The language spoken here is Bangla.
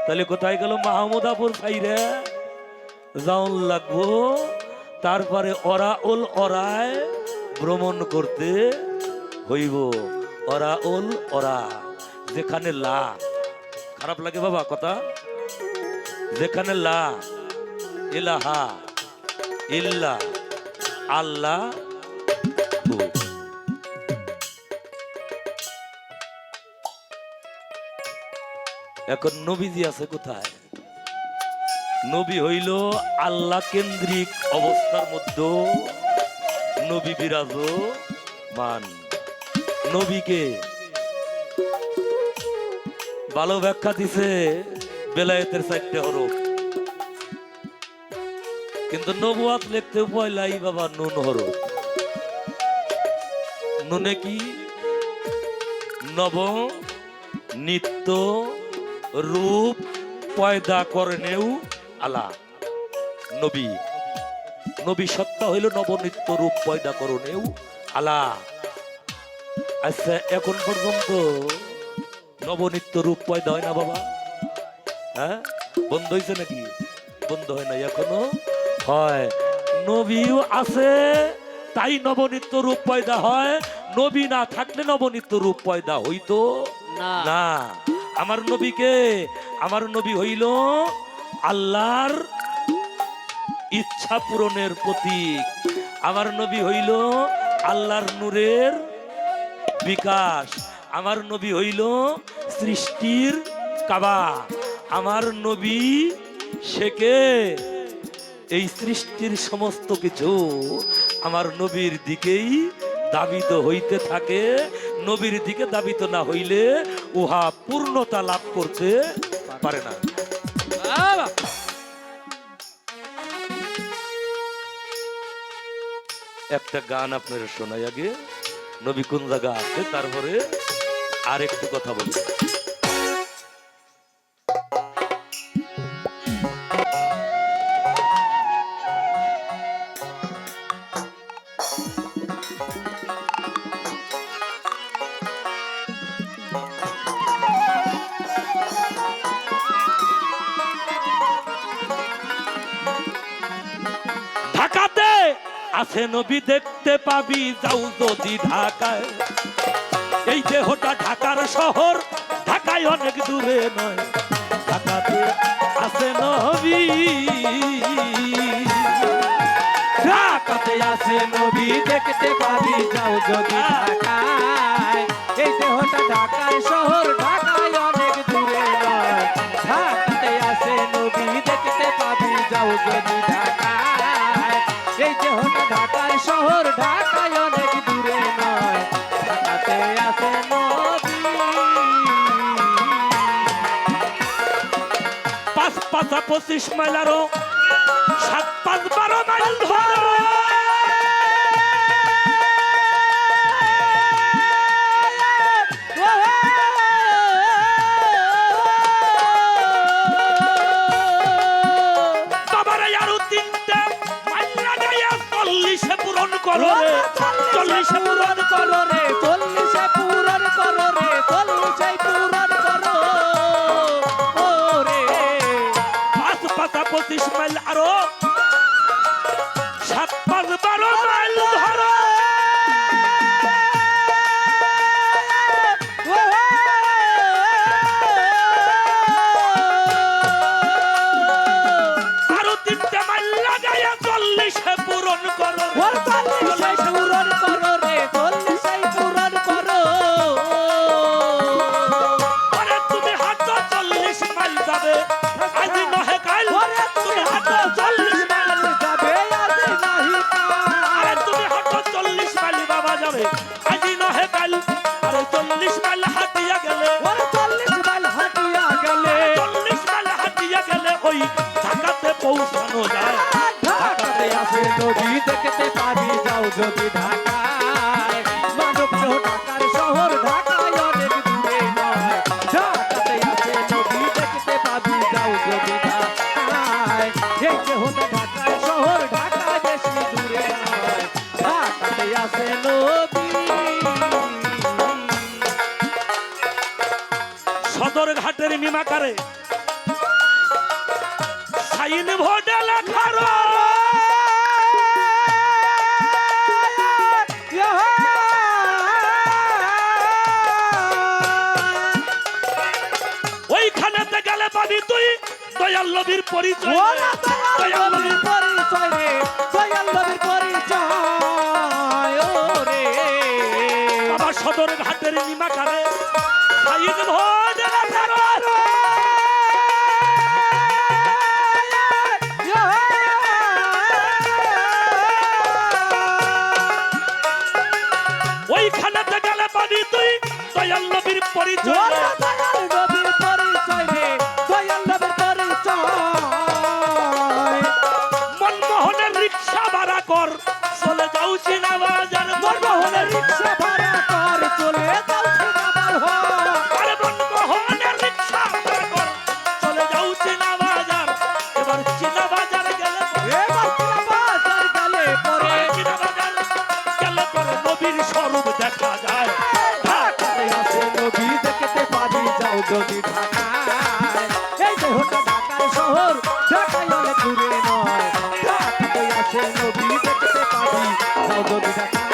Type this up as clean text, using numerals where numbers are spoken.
তাহলে কোথায় গেল মাহমুদাপুর ফাইরে যাওন লাগবো। তারপরে ওরাউল ওরায় ভ্রমণ করতে হইব। ওরাউল ওরা যেখানে লা, খারাপ লাগে বাবা কথা, যেখানে লা ইলাহা ইল্লা আল্লাহ। এখন নবীজি আছে কোথায়? নবী হইল আল্লাহ কেন্দ্রিক অবস্থার মধ্যে নবী বিরাজমান। নবীকে ভালো ব্যাখ্যা দিছে বেলায়েতের 4টে হরফ, কিন্তু নবুয়াত লিখতে পয়লাই বাবা নুন হরফ। নুনে কি? নব নিত্য রূপ পয়দা করেনেও আলা। নবী, নবী সত্তা হইল নবনিত্য রূপ পয়দা করণেও আলা। আচ্ছা, এখন পর্যন্ত নবনিত্য রূপ পয়দা হয় না বাবা? হ্যাঁ, বন্ধ হয়েছে নাকি? বন্ধ হয় নাই, এখনো হয়। নবীও আছে তাই নবনিত্য রূপ পয়দা হয়। নবী না থাকলে নবনিত্য রূপ পয়দা হইতো না। আমার নবীকে, আমার নবী হইল আল্লাহর ইচ্ছা পূরণের প্রতীক। আমার নবী হইল আল্লাহর নূরের বিকাশ। আমার নবী হইল সৃষ্টির কাবা। আমার নবী শেখে এই সৃষ্টির সমস্ত কিছু আমার নবীর দিকেই দাবিত হইতে থাকে। নবীর দিকে দাবিত না হইলে উহা পূর্ণতা লাভ করতে পারে না। একটা গান আপনারা শোনাই আগে, নবী কোন জায়গা আছে, তারপরে আর একটু কথা বলি। ঢাকাতে আছে নবী দেখতে পাবি, যাও যদি ঢাকায়। এই দেহটা ঢাকার শহর, ঢাকায় অনেক দূরে নয়। ঢাকাতে আছে নবী, ঢাকাতে আছে নবী দেখতে পাবি, যাও যদি ঢাকায়। এই দেহটা ঢাকার শহর, ঢাকায় অনেক দূরে নয়। ঢাকাতে আছে নবী দেখতে পাবি, যাও যদি ঢাকায়। এই দেহটা ঢাকার শহর, ঢাকায় অনেক দূরে নয়। ঢাকাতে আছে নবী। 5 5 25 মাইল আরো 7 5 12 মাইল ধরো। বাবারে আরো 3টে মাইল লাগাইয়া 40 পূরণ করো রে, 40 পূরণ করো রে, 40 পূরণ করো রে, 40 পূরণ করো। ও রে 5 5 25 মাইল আরো 7 5 12 মাইল ধরো। আরো 3টে মাইল লাগাইয়া 40 পূরণ করো রে, 40 পূরণ করো রে, 40 পূরণ করো। আরে তুমি হাঁটো 40 মাইল যাবে, আজ নহে কাল। তুমি হাঁটো 40 মাইল যাবে আজ নাহি কাল। আরে তুমি হাঁটো 40 মাইল বাবা যাবে, আজ নহে কাল। আরে 40 মাইল হাঁটিয়া গেলে, 40 মাইল হাঁটিয়া গেলে, 40 মাইল হাঁটিয়া গেলে ওই ঢাকাতে পৌঁছানো যায়। ঢাকাতে আছে নবী দেখতে পাবি, যাও যদি ঢাকায়। মানব দেহ ঢাকার শহর, ঢাকায় অনেক দূরে নয়। ঢাকাতে আছে নবী দেখতে পাবি, যাও যদি ঢাকায়। এই দেহটা ঢাকার শহর, ঢাকায় বেশি দূরে নয়। ঢাকাতে আছে নবী। সদর ঘাটের মিমাকারে সাইন ভোটে লেখার ওইখানেতে গেলে পাবি তুই দয়াল নবীর পরিচয় রে। দয়াল নবীর পরিচয় রে, দয়াল নবীর পরিচয় ও রে। বাবা সদর ঘাটের নিমাকারে সাইন ভোটে লেখার ওইখানেতে গেলে পাবি তুই দয়াল নবীর পরিচয় রে। দয়াল নবীর পরিচয় রে, দয়াল নবীর পরিচয়। মনমোহনের রিক্সা ভাড়া কর চলে যাও চীনা বাজার মনমোহনের রিক্সা ভাড়া কর চলে যাও সিনেমার হল। আরে মনমোহনের রিক্সা ভাড়া কর চলে যাও চীনা বাজার এবার চীনা বাজার গেলে এবার চীনা বাজার গেলে পরে চীনা বাজার গেলে পরে নবীর স্বরূপ দেখা যায় ঢাকাতে আছে নবী দেখতে পাবি যাও যদি ঢাকায়। এই দেহটা ঢাকার শহর, ঢাকায় অনেক দূরে নয়। ঢাকাতে আছে নবী দেখতে পাবি যাও যদি ঢাকায়।